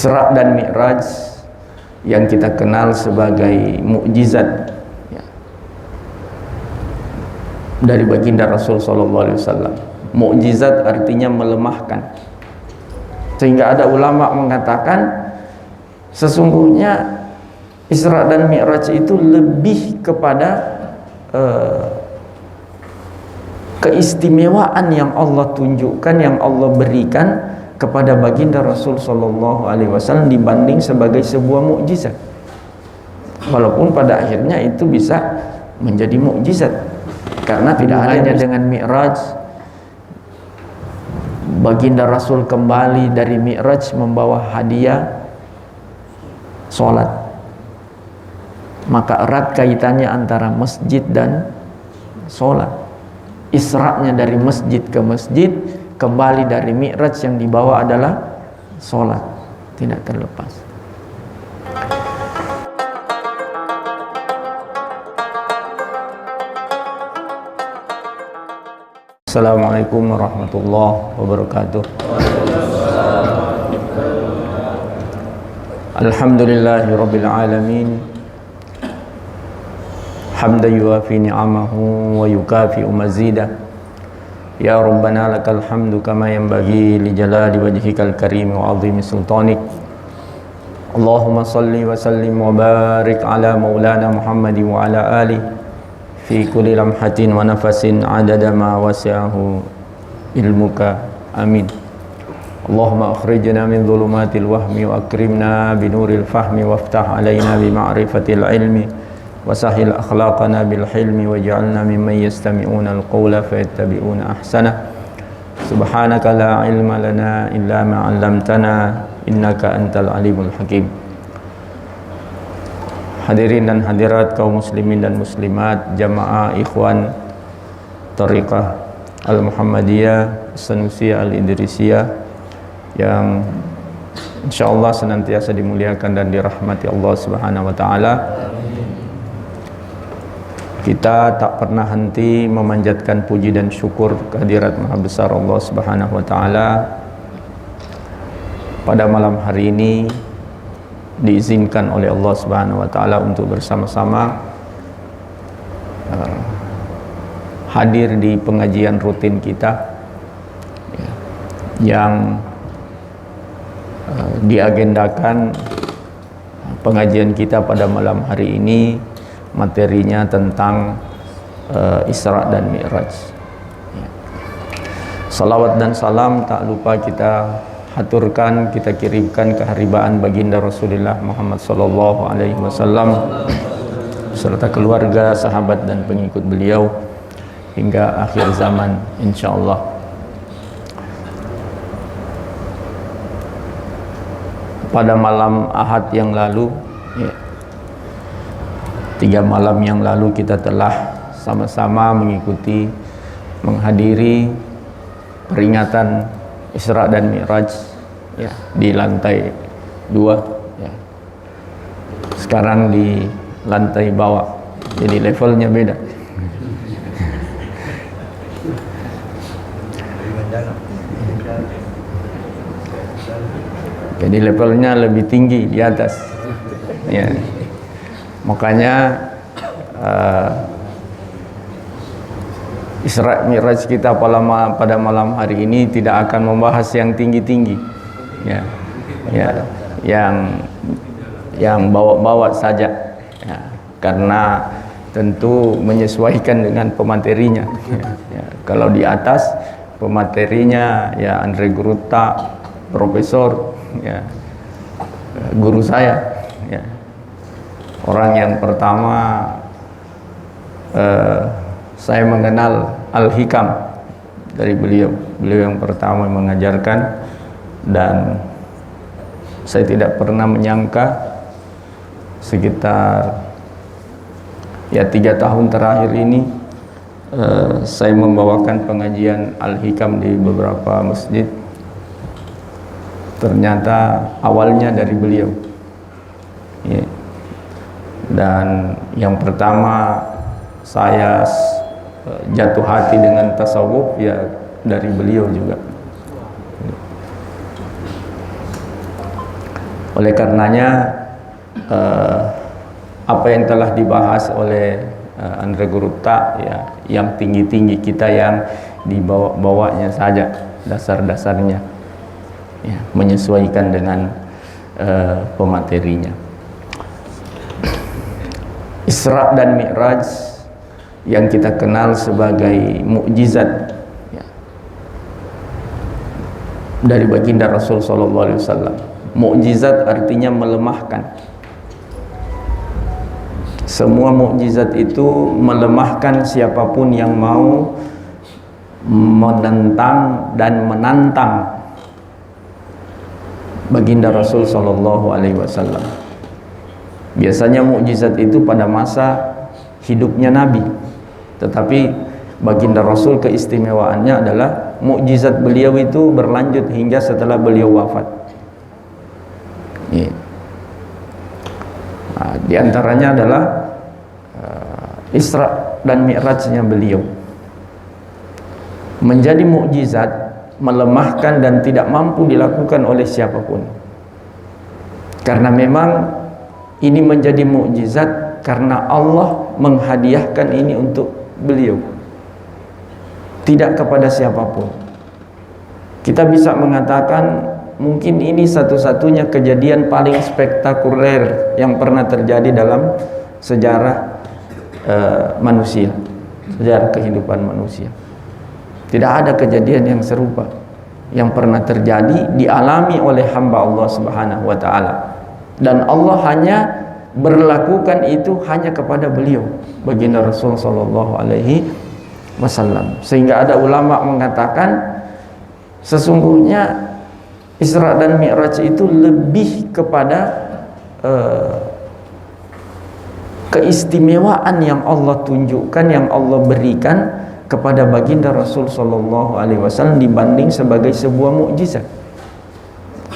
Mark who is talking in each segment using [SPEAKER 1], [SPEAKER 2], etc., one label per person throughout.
[SPEAKER 1] Isra dan Mi'raj yang kita kenal sebagai mukjizat ya, dari baginda Rasul sallallahu alaihi wasallam. Mukjizat artinya melemahkan. Sehingga ada ulama mengatakan sesungguhnya Isra dan Mi'raj itu lebih kepada keistimewaan yang Allah tunjukkan, yang Allah berikan kepada baginda Rasul sallallahu alaihi wasallam dibanding sebagai sebuah mukjizat. Walaupun pada akhirnya itu bisa menjadi mukjizat karena tidak hanya dengan Mi'raj. Baginda Rasul kembali dari Mi'raj membawa hadiah salat. Maka erat kaitannya antara masjid dan salat. Isra'nya dari masjid ke masjid, kembali dari Mi'raj yang dibawa adalah sholat, tidak terlepas. Assalamualaikum warahmatullahi wabarakatuh. Alhamdulillahi rabbil alamin, hamdan yuwafi ni'amahu wa yukafi'u mazidah. Ya Rabbana lakal hamdu kama yanbaghi li jalali wajhikal karim wa 'azimi sultanik. Allahumma salli wa sallim wa barik ala maulana Muhammad wa ala alihi fi kulli lamhatin wa nafasin 'adada ma wasi'ahu ilmuka. Amin. Allahumma akhrijna min dhulumatil wahmi wa akrimna bi nuril fahmi waftah alaina bi ma'rifatil ilmi wasahil akhlaqana bil hilmi waj'alna mimman yastami'una al-qawla fayattabi'una ahsana. Subhanaka la ilma lana illa ma 'allamtana innaka antal alimul hakim. Hadirin dan hadirat kaum muslimin dan muslimat, jamaah ikhwan Thariqah Al-Muhammadiyah Sanusiyah Al-Idrisiyah yang insyaallah senantiasa dimuliakan dan dirahmati Allah Subhanahu wa taala. Kita tak pernah henti memanjatkan puji dan syukur kehadirat Maha Besar Allah Subhanahu wa taala. Pada malam hari ini diizinkan oleh Allah Subhanahu wa taala untuk bersama-sama hadir di pengajian rutin kita yang diagendakan. Pengajian kita pada malam hari ini materinya tentang Isra dan Mi'raj. Salawat dan salam tak lupa kita haturkan, kita kirimkan keharibaan baginda Rasulullah Muhammad sallallahu alaihi wasallam serta keluarga, sahabat dan pengikut beliau hingga akhir zaman insyaallah. Pada malam Ahad yang lalu 3 malam yang lalu kita telah sama-sama mengikuti, menghadiri peringatan Isra dan Mi'raj ya, di lantai 2 ya. Sekarang di lantai bawah, jadi levelnya beda. Jadi levelnya lebih tinggi di atas ya. Makanya Isra Mi'raj kita pada malam hari ini tidak akan membahas yang tinggi-tinggi ya, yang bawa-bawa saja ya, karena tentu menyesuaikan dengan pematerinya ya. Kalau di atas pematerinya ya Andre Guruta, profesor ya, guru saya ya. Orang yang pertama saya mengenal Al-Hikam dari beliau yang pertama mengajarkan, dan saya tidak pernah menyangka sekitar ya 3 tahun terakhir ini saya membawakan pengajian Al-Hikam di beberapa masjid. Ternyata awalnya dari beliau ya. Dan yang pertama saya jatuh hati dengan tasawuf ya dari beliau juga. Oleh karenanya apa yang telah dibahas oleh Andre Gurupta, ya, yang tinggi-tinggi kita yang dibawa-bawanya saja dasar-dasarnya, ya, menyesuaikan dengan pematerinya. Isra dan Mi'raj yang kita kenal sebagai mukjizat, ya, dari baginda Rasul sallallahu alaihi wasallam. Mukjizat artinya melemahkan. Semua mukjizat itu melemahkan siapapun yang mau menentang dan menantang baginda Rasul sallallahu alaihi wasallam. Biasanya mukjizat itu pada masa hidupnya Nabi, tetapi baginda Rasul keistimewaannya adalah mukjizat beliau itu berlanjut hingga setelah beliau wafat. Ya. Nah, di antaranya adalah Isra dan Mi'rajnya beliau menjadi mukjizat, melemahkan dan tidak mampu dilakukan oleh siapapun. Karena memang ini menjadi mukjizat karena Allah menghadiahkan ini untuk beliau, tidak kepada siapapun. Kita bisa mengatakan mungkin ini satu-satunya kejadian paling spektakuler yang pernah terjadi dalam sejarah manusia, sejarah kehidupan manusia. Tidak ada kejadian yang serupa yang pernah terjadi dialami oleh hamba Allah Subhanahu wa taala, dan Allah hanya berlakukan itu hanya kepada beliau, baginda Rasul sallallahu alaihi wasallam. Sehingga ada ulama mengatakan sesungguhnya Isra dan Mi'raj itu lebih kepada keistimewaan yang Allah tunjukkan, yang Allah berikan kepada baginda Rasul sallallahu alaihi wasallam dibanding sebagai sebuah mukjizat.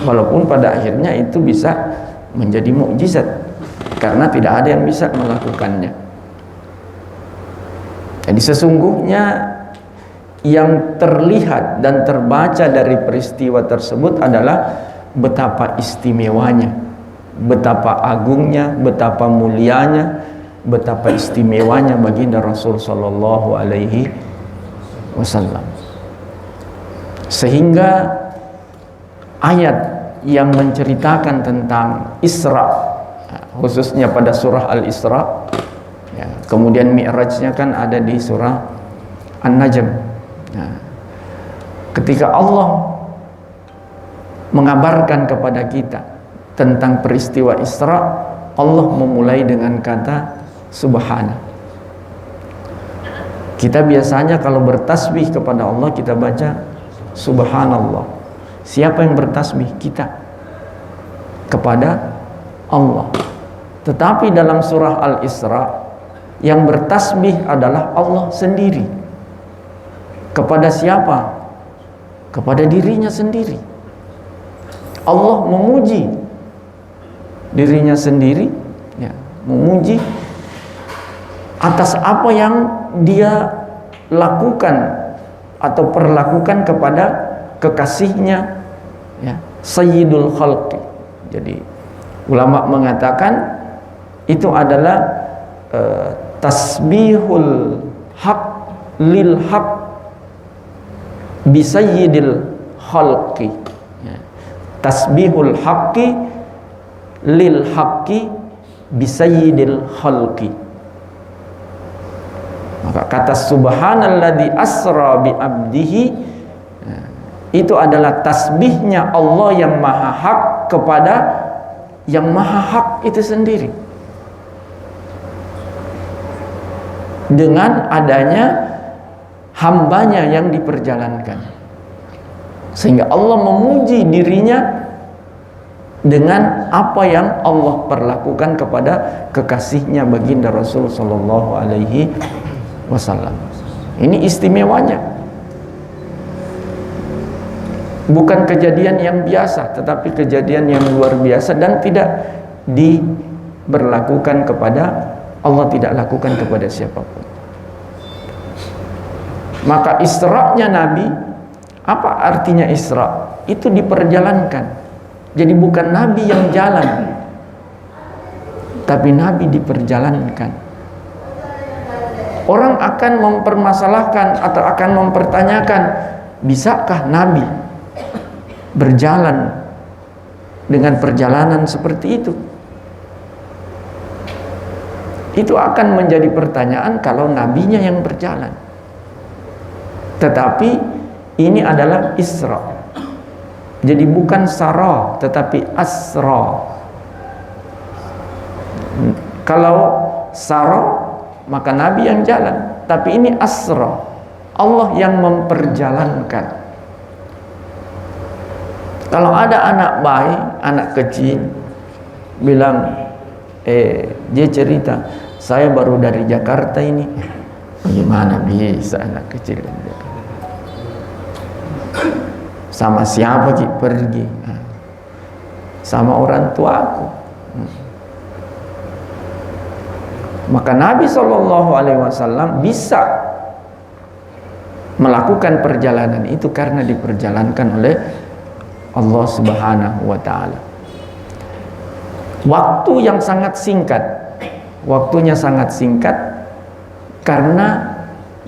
[SPEAKER 1] Walaupun pada akhirnya itu bisa menjadi mukjizat karena tidak ada yang bisa melakukannya. Jadi sesungguhnya yang terlihat dan terbaca dari peristiwa tersebut adalah betapa istimewanya, betapa agungnya, betapa mulianya, betapa istimewanya baginda Rasul sallallahu alaihi wasallam. Sehingga ayat yang menceritakan tentang Isra, khususnya pada surah Al-Isra, ya, kemudian Mi'rajnya kan ada di surah An-Najm. Nah, ketika Allah mengabarkan kepada kita tentang peristiwa Isra, Allah memulai dengan kata Subhana. Kita biasanya kalau bertasbih kepada Allah kita baca Subhanallah. Siapa yang bertasbih? Kita kepada Allah. Tetapi dalam surah Al-Isra yang bertasbih adalah Allah sendiri. Kepada siapa? Kepada dirinya sendiri. Allah memuji dirinya sendiri, ya, memuji atas apa yang dia lakukan atau perlakukan kepada kekasihnya, ya, Sayyidul Khalqi. Jadi ulama mengatakan itu adalah tasbihul haq lil haq bi sayyidil khalqi, ya. Tasbihul haqqi lil haqqi bi sayyidil khalqi. Maka kata subhanalladzi asra bi abdihi, ya, itu adalah tasbihnya Allah yang maha hak kepada yang maha hak itu sendiri, dengan adanya hambanya yang diperjalankan, sehingga Allah memuji dirinya dengan apa yang Allah perlakukan kepada kekasihnya baginda Rasul sallallahu alaihi wasallam. Ini istimewanya, bukan kejadian yang biasa, tetapi kejadian yang luar biasa dan tidak diberlakukan kepada Allah, tidak lakukan kepada siapapun. Maka Isra-nya Nabi, apa artinya Isra? Itu diperjalankan, Jadi bukan Nabi yang jalan, tapi Nabi diperjalankan. Orang akan mempermasalahkan atau akan mempertanyakan, bisakah Nabi berjalan dengan perjalanan seperti itu? Itu akan menjadi pertanyaan kalau nabinya yang berjalan. Tetapi ini adalah Isra. Jadi bukan Sara, tetapi Asra. Kalau Sara, maka Nabi yang jalan. Tapi ini Asra, Allah yang memperjalankan. Kalau ada anak bayi, anak kecil bilang, dia cerita, saya baru dari Jakarta ini. Bagaimana bisa anak kecil? Sama siapa Ki pergi? Sama orang tuaku. Maka Nabi SAW bisa melakukan perjalanan itu karena diperjalankan oleh Allah Subhanahu wa Ta'ala. Waktu yang sangat singkat, waktunya sangat singkat karena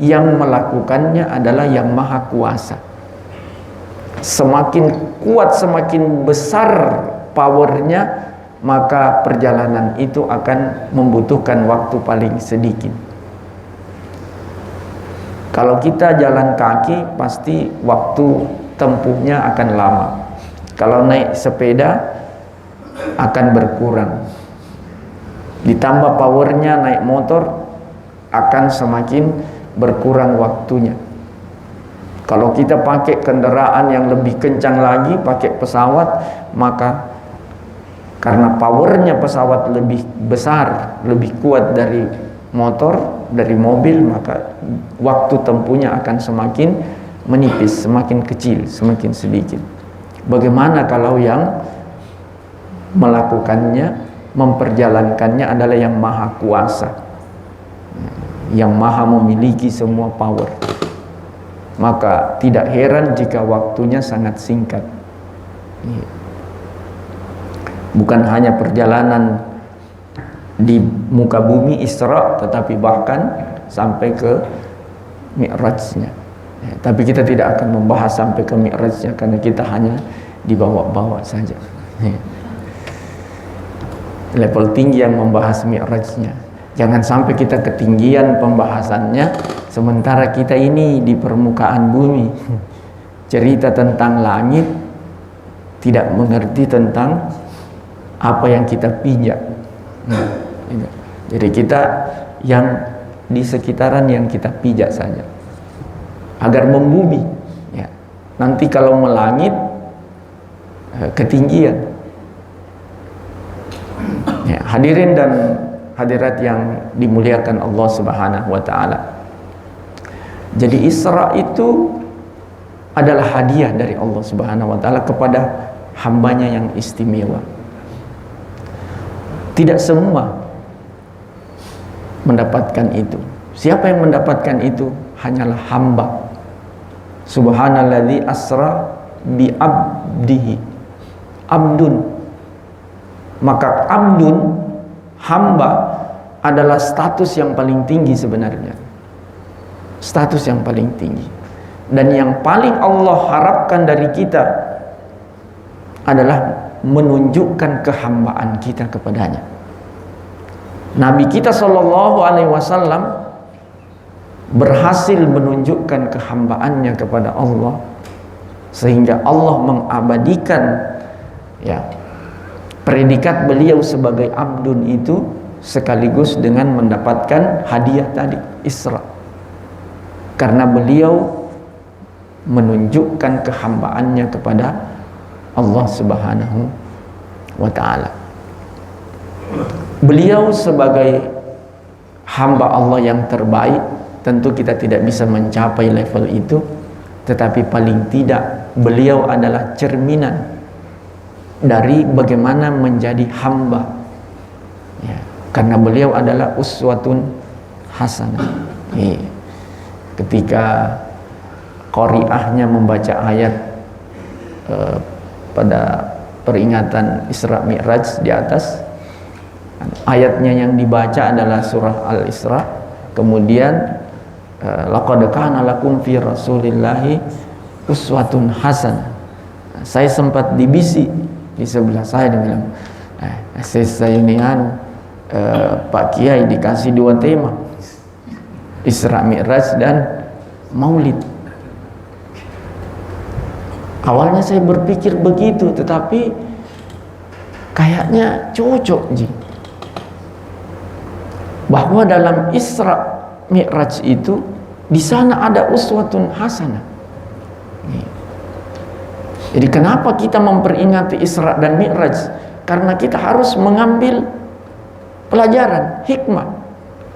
[SPEAKER 1] yang melakukannya adalah yang maha kuasa. Semakin kuat, semakin besar powernya, maka perjalanan itu akan membutuhkan waktu paling sedikit. Kalau kita jalan kaki, pasti waktu tempuhnya akan lama. Kalau naik sepeda akan berkurang. Ditambah powernya naik motor, akan semakin berkurang waktunya. Kalau kita pakai kendaraan yang lebih kencang lagi, pakai pesawat, maka karena powernya pesawat lebih besar, lebih kuat dari motor, dari mobil, maka waktu tempuhnya akan semakin menipis, semakin kecil, semakin sedikit. Bagaimana kalau yang melakukannya, memperjalankannya adalah yang maha kuasa, yang maha memiliki semua power? Maka tidak heran jika waktunya sangat singkat. Bukan hanya perjalanan di muka bumi Isra, tetapi bahkan sampai ke Mi'rajnya. Tapi kita tidak akan membahas sampai ke Mi'rajnya karena kita hanya dibawa-bawa saja. Level tinggi yang membahas Mi'rajnya. Jangan sampai kita ketinggian pembahasannya, sementara kita ini di permukaan bumi cerita tentang langit, tidak mengerti tentang apa yang kita pijak. Jadi kita yang di sekitaran yang kita pijak saja, agar membumi. Ya. Nanti kalau melangit, ketinggian. Ya, hadirin dan hadirat yang dimuliakan Allah Subhanahu wa Ta'ala. Jadi Isra itu adalah hadiah dari Allah Subhanahu wa Ta'ala kepada hambanya yang istimewa. Tidak semua mendapatkan itu. Siapa yang mendapatkan itu? Hanyalah hamba. Subhanalladzi asra bi abdihi. Abdun. Maka abdun, hamba, adalah status yang paling tinggi sebenarnya. Status yang paling tinggi. Dan yang paling Allah harapkan dari kita adalah menunjukkan kehambaan kita kepadanya. Nabi kita SAW berhasil menunjukkan kehambaannya kepada Allah, sehingga Allah mengabadikan predikat beliau sebagai abdun itu, sekaligus dengan mendapatkan hadiah tadi, Isra, karena beliau menunjukkan kehambaannya kepada Allah Subhanahu wa Ta'ala. Beliau sebagai hamba Allah yang terbaik, tentu kita tidak bisa mencapai level itu, tetapi paling tidak beliau adalah cerminan dari bagaimana menjadi hamba, ya, karena beliau adalah uswatun hasanah. Ketika qari'ahnya membaca ayat pada peringatan Isra Mi'raj di atas. Ayatnya yang dibaca adalah surah Al-Isra. Kemudian laqad kana lakum fi rasulillahi uswatun hasanah. Saya sempat dibisi di sebelah saya, dia bilang, saya ini Pak Kiai dikasih 2 tema, Isra Mi'raj dan Maulid. Awalnya saya berpikir begitu, tetapi kayaknya cocok Ji, bahwa dalam Isra Mi'raj itu di sana ada uswatun hasanah. Jadi kenapa kita memperingati Isra dan Mi'raj? Karena kita harus mengambil pelajaran, hikmah,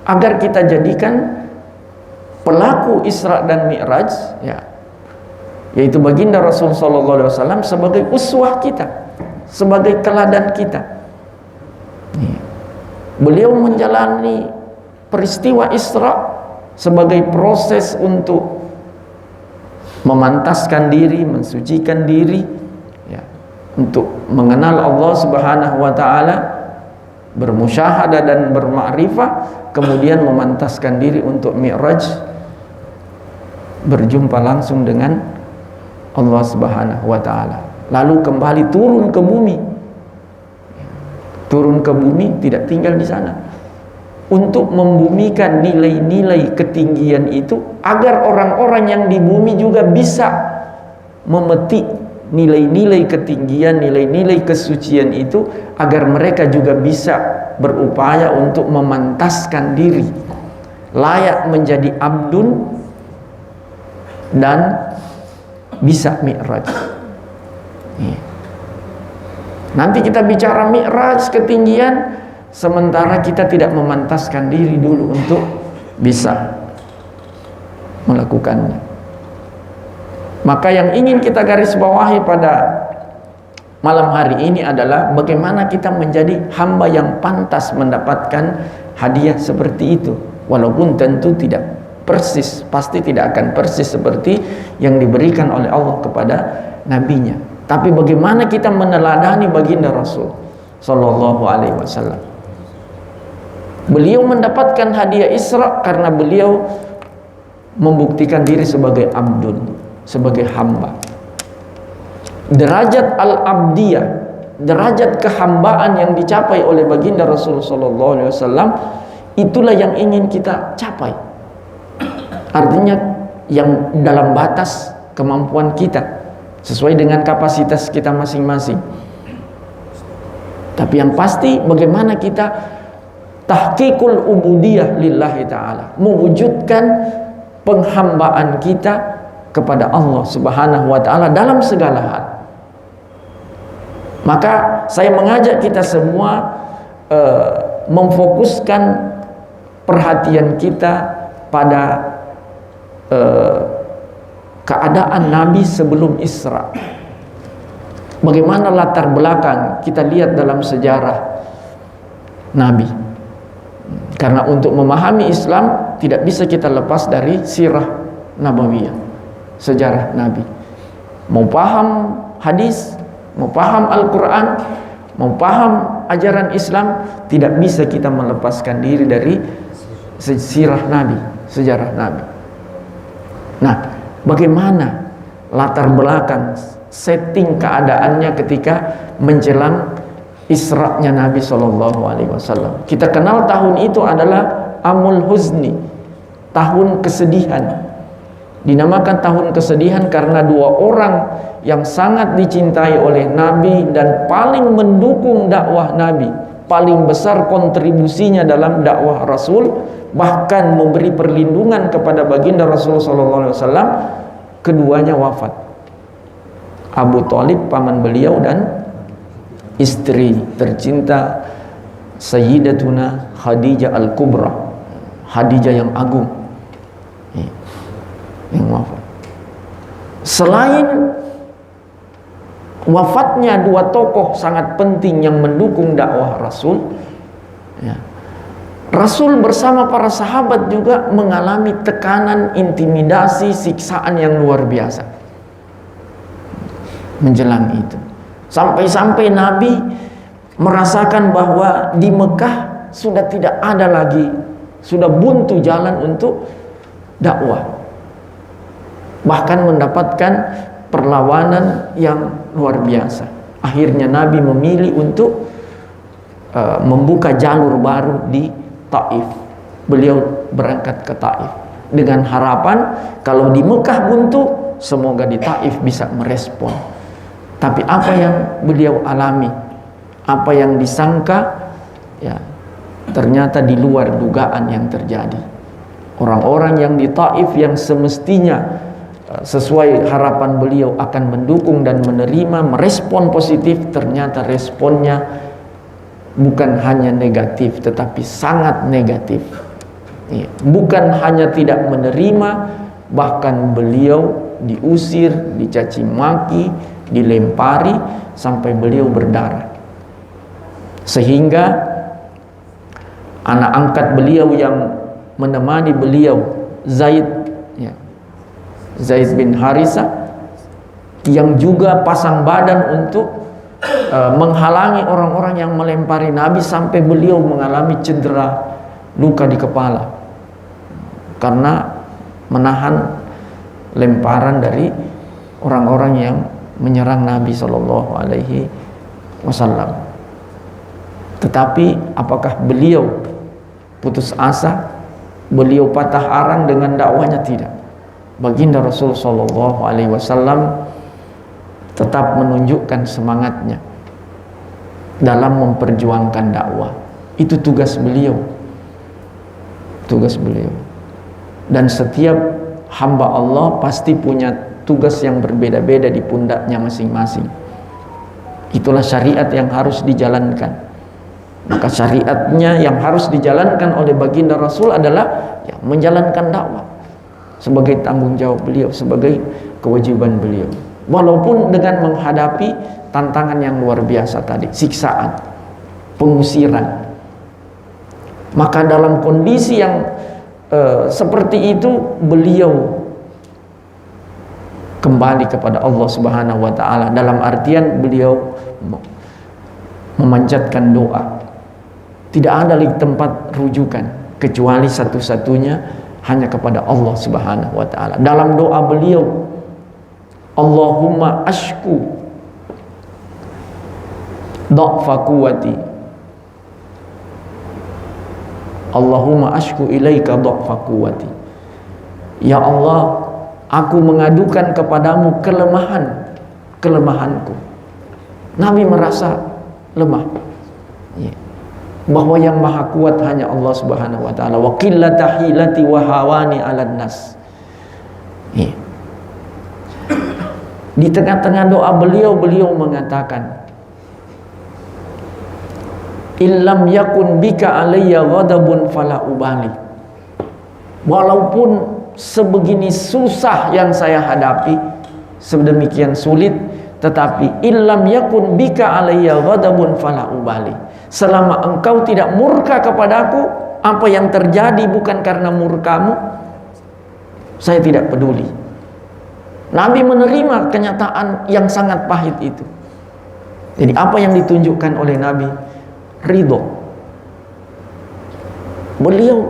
[SPEAKER 1] agar kita jadikan pelaku Isra dan Mi'raj, ya, yaitu baginda Rasul sallallahu alaihi wasallam, sebagai uswah kita, sebagai teladan kita. Beliau menjalani peristiwa Isra sebagai proses untuk memantaskan diri, mensucikan diri, ya, untuk mengenal Allah Subhanahu wa taala, bermusyahadah dan bermakrifah, kemudian memantaskan diri untuk Mi'raj, berjumpa langsung dengan Allah Subhanahu wa taala, lalu kembali turun ke bumi. Turun ke bumi, tidak tinggal di sana, untuk membumikan nilai-nilai ketinggian itu, agar orang-orang yang di bumi juga bisa memetik nilai-nilai ketinggian, nilai-nilai kesucian itu, agar mereka juga bisa berupaya untuk memantaskan diri layak menjadi abdun dan bisa Mi'raj. Nanti kita bicara Mi'raj, ketinggian, sementara kita tidak memantaskan diri dulu untuk bisa melakukannya. Maka yang ingin kita garis bawahi pada malam hari ini adalah bagaimana kita menjadi hamba yang pantas mendapatkan hadiah seperti itu. Walaupun tentu tidak persis, pasti tidak akan persis seperti yang diberikan oleh Allah kepada nabinya. Tapi bagaimana kita meneladani baginda Rasul sallallahu alaihi wasallam. Beliau mendapatkan hadiah Isra karena beliau membuktikan diri sebagai abdun, sebagai hamba. Derajat al-abdiyah, derajat kehambaan yang dicapai oleh baginda Rasul sallallahu alaihi wasallam, itulah yang ingin kita capai. Artinya yang dalam batas kemampuan kita, sesuai dengan kapasitas kita masing-masing. Tapi yang pasti bagaimana kita tahqiqul ubudiyah lillahi ta'ala, mewujudkan penghambaan kita kepada Allah Subhanahu wa ta'ala dalam segala hal. Maka saya mengajak kita semua memfokuskan perhatian kita pada keadaan Nabi sebelum Isra. Bagaimana latar belakang kita lihat dalam sejarah Nabi. Karena untuk memahami Islam tidak bisa kita lepas dari sirah nabawiyah, sejarah Nabi. Mau paham hadis, mau paham Al-Quran, mau paham ajaran Islam, tidak bisa kita melepaskan diri dari sirah Nabi, sejarah Nabi. Nah, bagaimana latar belakang setting keadaannya ketika menjelang Isra-nya Nabi Shallallahu Alaihi Wasallam? Kita kenal tahun itu adalah Amul Huzni, tahun kesedihan. Dinamakan tahun kesedihan karena 2 orang yang sangat dicintai oleh Nabi dan paling mendukung dakwah Nabi, paling besar kontribusinya dalam dakwah Rasul, bahkan memberi perlindungan kepada baginda Rasul Sallallahu Alaihi Wasallam, keduanya wafat. Abu Thalib paman beliau dan istri tercinta Sayyidatuna Khadijah Al-Kubra, Khadijah yang agung, yang wafat. Selain wafatnya 2 tokoh sangat penting yang mendukung dakwah Rasul, ya, Rasul bersama para sahabat juga mengalami tekanan, intimidasi, siksaan yang luar biasa menjelang itu.
[SPEAKER 2] Sampai-sampai Nabi merasakan bahwa di Mekah sudah tidak ada lagi, sudah buntu jalan untuk dakwah. Bahkan mendapatkan perlawanan yang luar biasa. Akhirnya Nabi memilih untuk membuka jalur baru di Taif. Beliau berangkat ke Taif dengan harapan kalau di Mekah buntu, semoga di Taif bisa merespon. Tapi apa yang beliau alami, apa yang disangka, ya ternyata di luar dugaan yang terjadi. Orang-orang yang di Taif yang semestinya sesuai harapan beliau akan mendukung dan menerima, merespon positif, ternyata responnya bukan hanya negatif tetapi sangat negatif. Bukan hanya tidak menerima, bahkan beliau diusir, dicaci maki, dilempari sampai beliau berdarah. Sehingga anak angkat beliau yang menemani beliau, Zaid bin Harisah, yang juga pasang badan untuk menghalangi orang-orang yang melempari Nabi, sampai beliau mengalami cedera, luka di kepala karena menahan lemparan dari orang-orang yang menyerang Nabi Shallallahu Alaihi Wasallam. Tetapi apakah beliau putus asa? Beliau patah arang dengan dakwanya? Tidak. Baginda Rasul Shallallahu Alaihi Wasallam tetap menunjukkan semangatnya dalam memperjuangkan dakwah. Itu tugas beliau, tugas beliau. Dan setiap hamba Allah pasti punya tugas yang berbeda-beda di pundaknya masing-masing. Itulah syariat yang harus dijalankan. Maka syariatnya yang harus dijalankan oleh baginda Rasul adalah ya, menjalankan dakwah sebagai tanggung jawab beliau, sebagai kewajiban beliau. Walaupun dengan menghadapi tantangan yang luar biasa tadi, siksaan, pengusiran. Maka dalam kondisi yang seperti itu, beliau kembali kepada Allah Subhanahu wa taala, dalam artian beliau memanjatkan doa. Tidak ada lagi tempat rujukan kecuali satu-satunya hanya kepada Allah Subhanahu wa taala. Dalam doa beliau, Allahumma ashku dha'fa quwwati, Allahumma ashku ilaika dha'fa quwwati. Ya Allah, aku mengadukan kepadamu kelemahanku. Nabi merasa lemah, bahwa yang maha kuat hanya Allah Subhanahu wa taala. Wa qillata hilati wa hawani 'alan nas. Di tengah-tengah doa beliau mengatakan, illam yakun bika alayya ghadabun fala ubali. Walaupun sebegini susah yang saya hadapi, sedemikian sulit, tetapi illam yakun bika alayya ghadabun fala ubali. Selama engkau tidak murka kepadaku, apa yang terjadi bukan karena murkamu, saya tidak peduli. Nabi menerima kenyataan yang sangat pahit itu. Jadi apa yang ditunjukkan oleh Nabi? Ridho. Beliau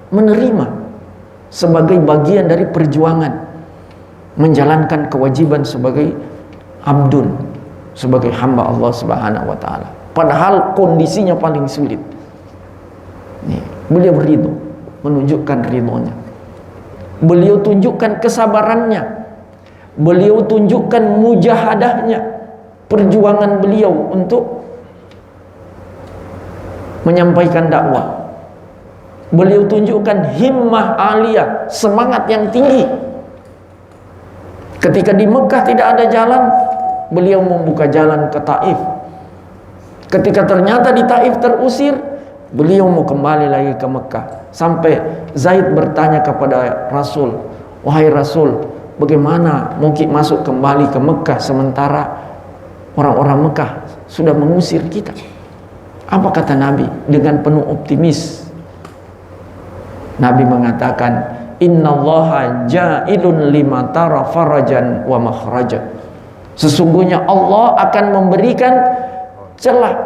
[SPEAKER 2] menerima sebagai bagian dari perjuangan menjalankan kewajiban sebagai abdun, sebagai hamba Allah Subhanahu wa taala. Padahal kondisinya paling sulit. Beliau ridho, menunjukkan ridhonya. Beliau tunjukkan kesabarannya. Beliau tunjukkan mujahadahnya, perjuangan beliau untuk menyampaikan dakwah. Beliau tunjukkan himmah aliyah, semangat yang tinggi. Ketika di Mekah tidak ada jalan, beliau membuka jalan ke Taif. Ketika ternyata di Taif terusir, beliau mau kembali lagi ke Mekah. Sampai Zaid bertanya kepada Rasul, wahai Rasul, bagaimana mungkin masuk kembali ke Mekah sementara orang-orang Mekah sudah mengusir kita? Apa kata Nabi dengan penuh optimis? Nabi mengatakan, innallaha ja'ilun lima tara farajan wa makhraja. Sesungguhnya Allah akan memberikan celah,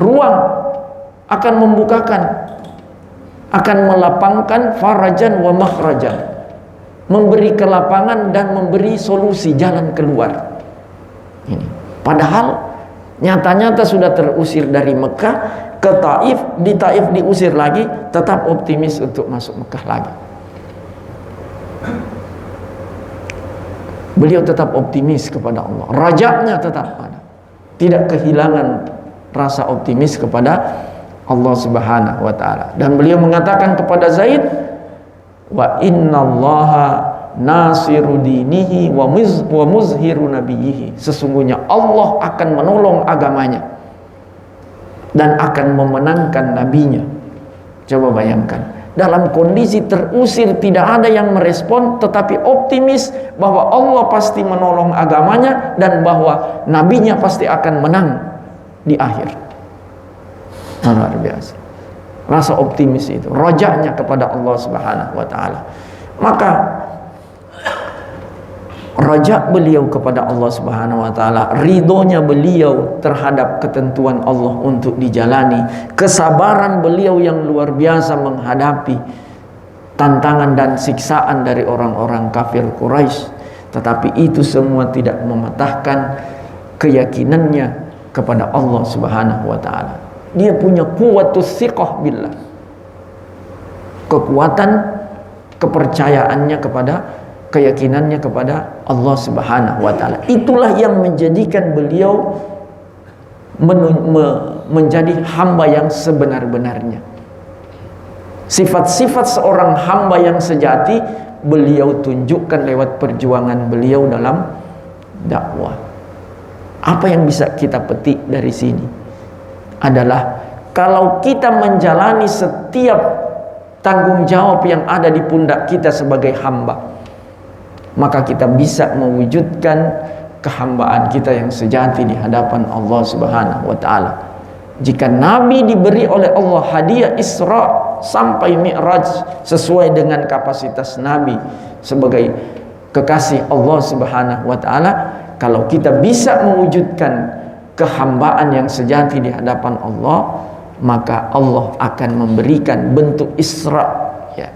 [SPEAKER 2] ruang, akan membukakan, akan melapangkan farajan wa makhrajan, memberi kelapangan dan memberi solusi, jalan keluar. Ini. Padahal nyata-nyata sudah terusir dari Mekah ke Taif, di Taif diusir lagi, tetap optimis untuk masuk Mekah lagi. Beliau tetap optimis kepada Allah, rajanya tetap ada, tidak kehilangan rasa optimis kepada Allah Subhanahu wa taala. Dan beliau mengatakan kepada Zaid, wa innallaha nasiru dinihi wa muzhiru nabiyhi. Sesungguhnya Allah akan menolong agamanya dan akan memenangkan nabinya. Coba bayangkan, dalam kondisi terusir, tidak ada yang merespon, tetapi optimis bahwa Allah pasti menolong agamanya dan bahwa nabinya pasti akan menang di akhir. Luar biasa. Rasa optimis itu, rajanya kepada Allah Subhanahu wa taala. Maka raja beliau kepada Allah Subhanahu wa taala, ridhonya beliau terhadap ketentuan Allah untuk dijalani, kesabaran beliau yang luar biasa menghadapi tantangan dan siksaan dari orang-orang kafir Quraisy. Tetapi itu semua tidak mematahkan keyakinannya kepada Allah Subhanahu wa taala. Dia punya kuwatus thiqah billah, kekuatan kepercayaannya kepada, keyakinannya kepada Allah Subhanahu wa taala. Itulah yang menjadikan beliau menjadi hamba yang sebenar-benarnya. Sifat-sifat seorang hamba yang sejati beliau tunjukkan lewat perjuangan beliau dalam dakwah. Apa yang bisa kita petik dari sini adalah, kalau kita menjalani setiap tanggung jawab yang ada di pundak kita sebagai hamba, maka kita bisa mewujudkan kehambaan kita yang sejati di hadapan Allah Subhanahu wa taala. Jika Nabi diberi oleh Allah hadiah Isra sampai Mi'raj sesuai dengan kapasitas Nabi sebagai kekasih Allah Subhanahu wa taala, kalau kita bisa mewujudkan kehambaan yang sejati di hadapan Allah, maka Allah akan memberikan bentuk Isra, ya.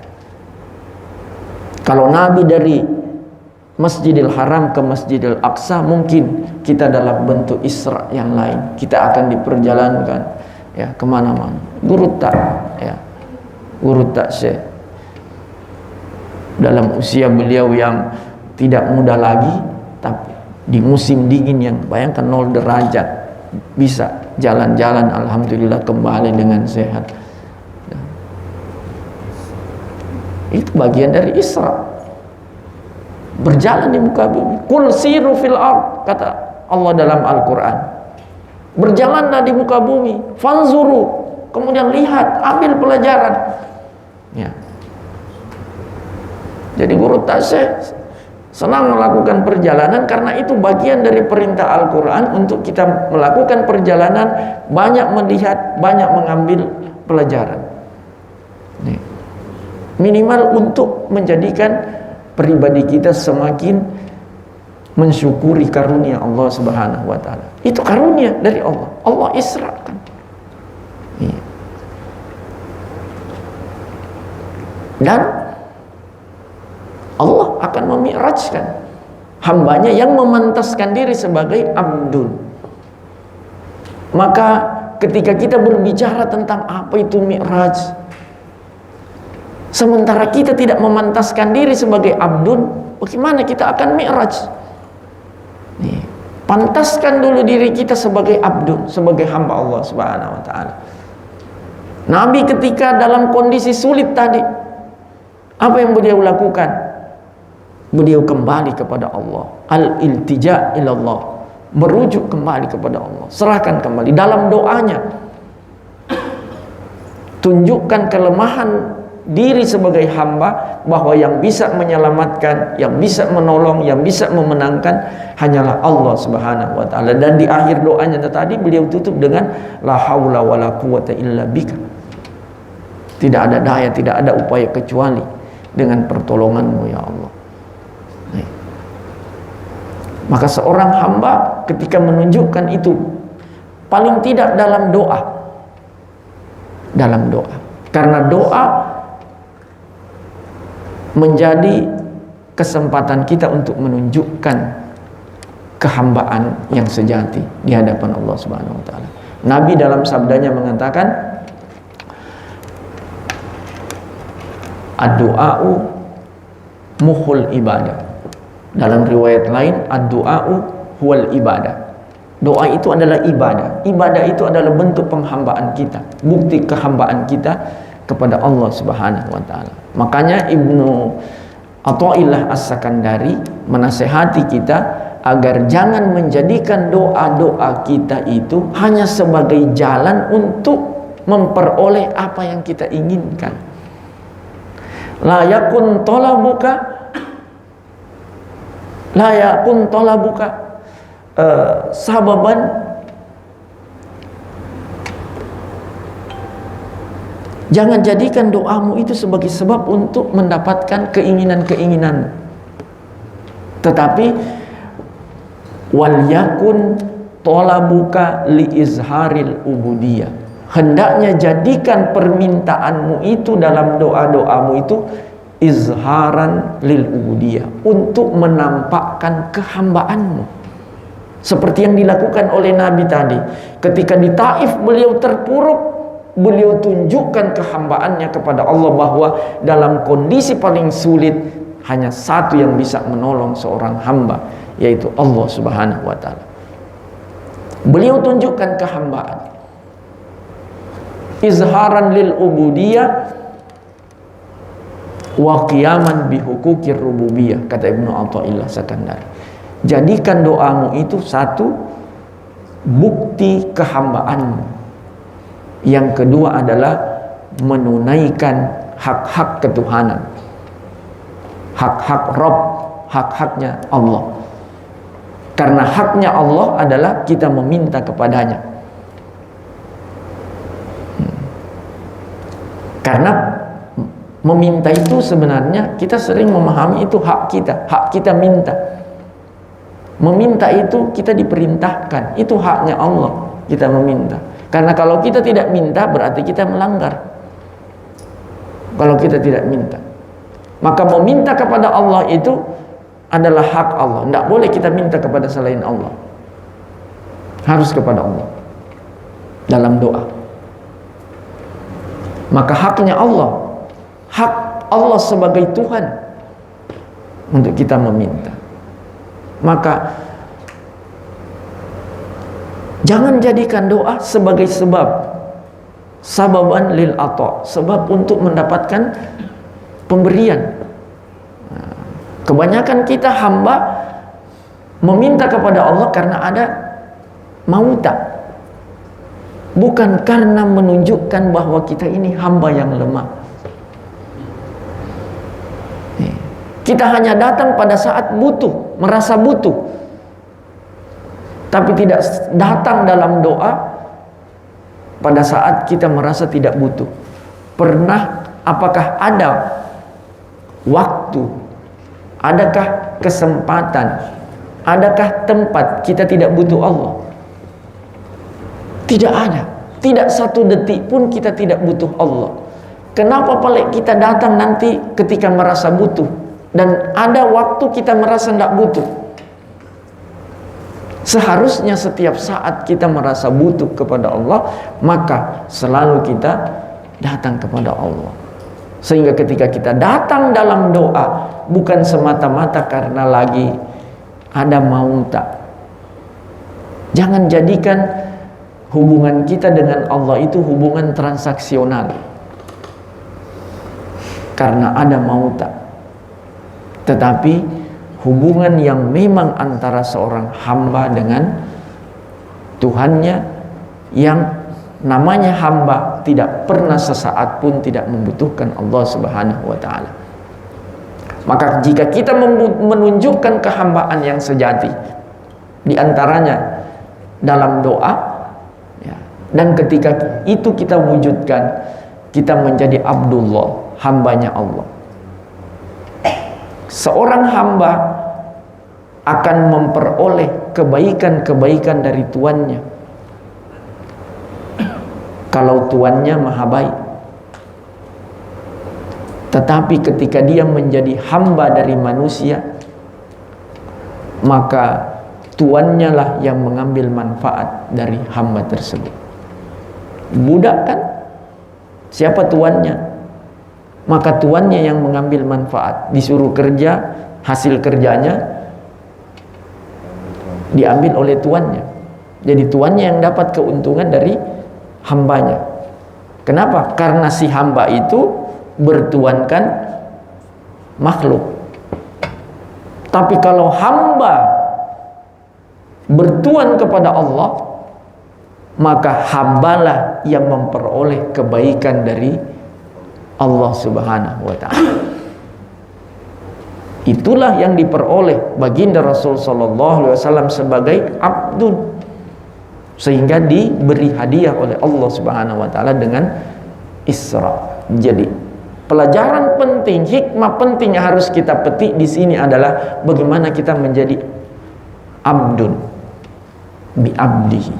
[SPEAKER 2] Kalau Nabi dari Masjidil Haram ke Masjidil Aqsa, mungkin kita dalam bentuk Isra yang lain. Kita akan diperjalankan, ya, kemana-mana. Gurutta, ya, Gurutta Syekh. Dalam usia beliau yang tidak muda lagi, tapi di musim dingin yang bayangkan 0 derajat bisa jalan-jalan, alhamdulillah kembali dengan sehat. Itu bagian dari Isra, berjalan di muka bumi. Qul siru fil ard, kata Allah dalam Al-Quran, berjalanlah di muka bumi, fanzuru, kemudian lihat, ambil pelajaran, ya. Jadi guru tasawuf senang melakukan perjalanan karena itu bagian dari perintah Al-Quran untuk kita melakukan perjalanan, banyak melihat, banyak mengambil pelajaran. Nih. Minimal untuk menjadikan pribadi kita semakin mensyukuri karunia Allah Subhanahu wa taala. Itu karunia dari Allah. Allah Isra kan. Nih. Dan Allah akan memi'rajkan hambanya yang memantaskan diri sebagai abdun. Maka ketika kita berbicara tentang apa itu mi'raj, sementara kita tidak memantaskan diri sebagai abdun, bagaimana kita akan mi'raj? Nih, pantaskan dulu diri kita sebagai abdun, sebagai hamba Allah Subhanahu wa taala. Nabi ketika dalam kondisi sulit tadi, apa yang beliau lakukan? Beliau kembali kepada Allah, al-iltija ilallah, merujuk kembali kepada Allah, serahkan kembali dalam doanya, tunjukkan kelemahan diri sebagai hamba, bahwa yang bisa menyelamatkan, yang bisa menolong, yang bisa memenangkan hanyalah Allah Subhanahu wa taala. Dan di akhir doanya tadi beliau tutup dengan la haula wala quwata illa bika. Tidak ada daya, tidak ada upaya kecuali dengan pertolonganmu ya Allah. Maka seorang hamba ketika menunjukkan itu, paling tidak dalam doa, karena doa menjadi kesempatan kita untuk menunjukkan kehambaan yang sejati di hadapan Allah Subhanahu wa taala. Nabi dalam sabdanya mengatakan, ad-du'a'u mukhul ibadah. Dalam riwayat lain, ad-du'a'u huwal ibadah. Doa itu adalah ibadah. Ibadah itu adalah bentuk penghambaan kita, bukti kehambaan kita kepada Allah Subhanahu wa taala. Makanya Ibnu Athaillah As-Sakandari menasehati kita agar jangan menjadikan doa-doa kita itu hanya sebagai jalan untuk memperoleh apa yang kita inginkan. La yakun talabuka sababan jangan jadikan doamu itu sebagai sebab untuk mendapatkan keinginan-keinginan, tetapi wal yakun talabuka li izharil ubudiyah, hendaknya jadikan permintaanmu itu dalam doa-doamu itu izharan lil ubudiyah, untuk menampakkan kehambaanmu, seperti yang dilakukan oleh Nabi tadi. Ketika di Taif beliau terpuruk, beliau tunjukkan kehambaannya kepada Allah, bahwa dalam kondisi paling sulit hanya satu yang bisa menolong seorang hamba, yaitu Allah Subhanahu wa taala. Beliau tunjukkan kehambaan, izharan lil ubudiyah wa qiyaman bihukukir rububiyah, kata Ibnu Athaillah Sakandari. Jadikan doamu itu satu bukti kehambaanmu. Yang kedua adalah menunaikan hak-hak ketuhanan, hak-hak Rabb, hak-haknya Allah. Karena haknya Allah adalah kita meminta kepadanya. Karena meminta itu sebenarnya kita sering memahami itu hak kita minta. Meminta itu kita diperintahkan, itu haknya Allah, kita meminta. Karena kalau kita tidak minta berarti kita melanggar. Kalau kita tidak minta, maka meminta kepada Allah itu adalah hak Allah. Tidak boleh kita minta kepada selain Allah, harus kepada Allah dalam doa. Maka haknya Allah, hak Allah sebagai Tuhan untuk kita meminta. Maka jangan jadikan doa sebagai sababan lil ata, sebab untuk mendapatkan pemberian. Kebanyakan kita hamba meminta kepada Allah karena ada mauta, bukan karena menunjukkan bahwa kita ini hamba yang lemah. Kita hanya datang pada saat butuh, merasa butuh, tapi tidak datang dalam doa pada saat kita merasa tidak butuh. Apakah ada waktu, adakah kesempatan, adakah tempat kita tidak butuh Allah? Tidak ada. Tidak satu detik pun kita tidak butuh Allah. Kenapa paling kita datang nanti ketika merasa butuh? Dan ada waktu kita merasa tidak butuh. Seharusnya setiap saat kita merasa butuh kepada Allah, maka selalu kita datang kepada Allah. Sehingga ketika kita datang dalam doa, bukan semata-mata karena lagi ada mauta. Jangan jadikan hubungan kita dengan Allah itu hubungan transaksional karena ada mauta, tetapi hubungan yang memang antara seorang hamba dengan Tuhannya, yang namanya hamba tidak pernah sesaat pun tidak membutuhkan Allah Subhanahu wa taala. Maka jika kita menunjukkan kehambaan yang sejati, di antaranya dalam doa, ya, dan ketika itu kita wujudkan, kita menjadi Abdullah, hambanya Allah. Seorang hamba akan memperoleh kebaikan-kebaikan dari tuannya kalau tuannya maha baik. Tetapi ketika dia menjadi hamba dari manusia, maka tuannya lah yang mengambil manfaat dari hamba tersebut. Budak kan, siapa tuannya? Maka tuannya yang mengambil manfaat. Disuruh kerja, hasil kerjanya diambil oleh tuannya. Jadi tuannya yang dapat keuntungan dari hambanya. Kenapa? Karena si hamba itu bertuankan makhluk. Tapi kalau hamba bertuan kepada Allah, maka hambalah yang memperoleh kebaikan dari Allah Subhanahu wa ta'ala. Itulah yang diperoleh baginda Rasul sallallahu alaihi wasallam sebagai abdun, sehingga diberi hadiah oleh Allah Subhanahu wa ta'ala dengan Isra. Jadi pelajaran penting, hikmah penting yang harus kita petik di sini adalah bagaimana kita menjadi abdun bi abdihi.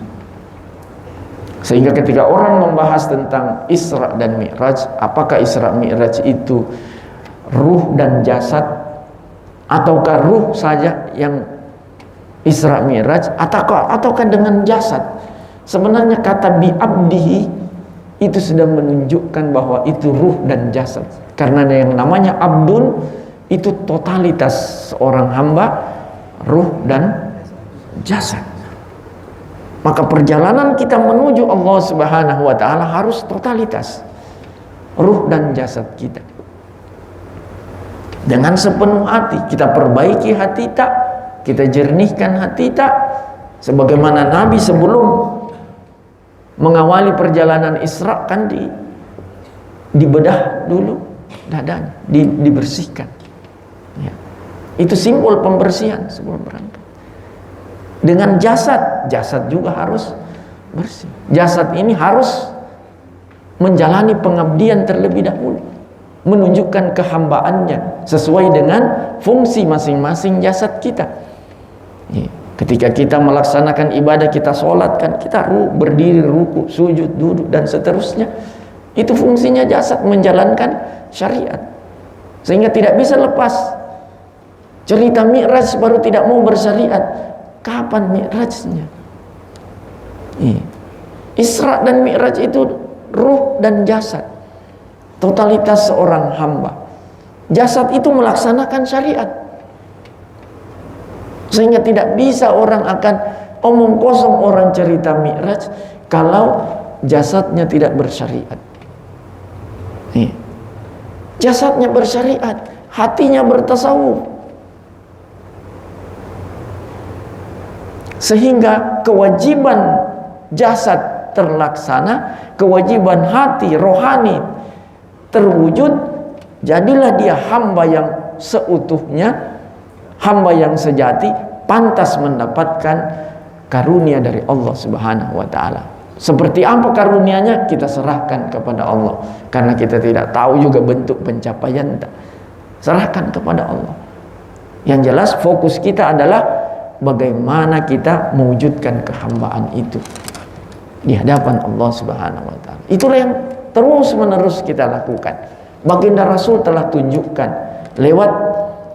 [SPEAKER 2] Sehingga ketika orang membahas tentang Isra dan Mi'raj, apakah Isra Mi'raj itu ruh dan jasad, ataukah ruh saja yang Isra Mi'raj, ataukah dengan jasad? Sebenarnya kata bi abdihi itu sudah menunjukkan bahwa itu ruh dan jasad. Karena yang namanya abdun itu totalitas seorang hamba, ruh dan jasad. Maka perjalanan kita menuju Allah Subhanahu wa ta'ala harus totalitas ruh dan jasad kita. Dengan sepenuh hati kita perbaiki hati tak, kita jernihkan hati tak, sebagaimana Nabi sebelum mengawali perjalanan Isra kan dibedah dulu dadanya, dibersihkan ya. Itu simbol pembersihan sebelum berangkat. Dengan jasad juga harus bersih. Jasad ini harus menjalani pengabdian terlebih dahulu, menunjukkan kehambaannya sesuai dengan fungsi masing-masing jasad kita ya. Ketika kita melaksanakan ibadah, kita sholat kan, kita berdiri, ruku, sujud, duduk dan seterusnya. Itu fungsinya jasad, menjalankan syariat. Sehingga tidak bisa lepas. Cerita Mi'raj baru tidak mau bersyariat. Kapan Mi'rajnya? Isra dan Mi'raj itu ruh dan jasad, totalitas seorang hamba. Jasad itu melaksanakan syariat, sehingga tidak bisa orang akan omong kosong orang cerita Mi'raj kalau jasadnya tidak bersyariat. Jasadnya bersyariat, hatinya bertasawuf, sehingga kewajiban jasad terlaksana, kewajiban hati rohani terwujud. Jadilah dia hamba yang seutuhnya, hamba yang sejati, pantas mendapatkan karunia dari Allah Subhanahu wa ta'ala. Seperti apa karunianya kita serahkan kepada Allah, karena kita tidak tahu juga bentuk pencapaian. Serahkan kepada Allah. Yang jelas fokus kita adalah bagaimana kita mewujudkan kehambaan itu di hadapan Allah Subhanahu wa ta'ala. Itulah yang terus menerus kita lakukan. Baginda Rasul telah tunjukkan lewat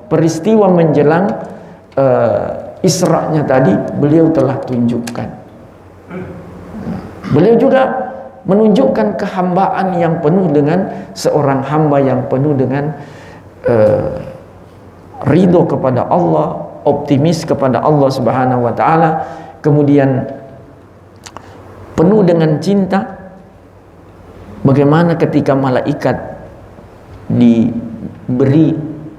[SPEAKER 2] peristiwa menjelang Isra-nya tadi, beliau telah tunjukkan. Beliau juga menunjukkan kehambaan yang penuh dengan seorang hamba yang penuh dengan ridho kepada Allah, optimis kepada Allah Subhanahu wa ta'ala, kemudian penuh dengan cinta. Bagaimana ketika malaikat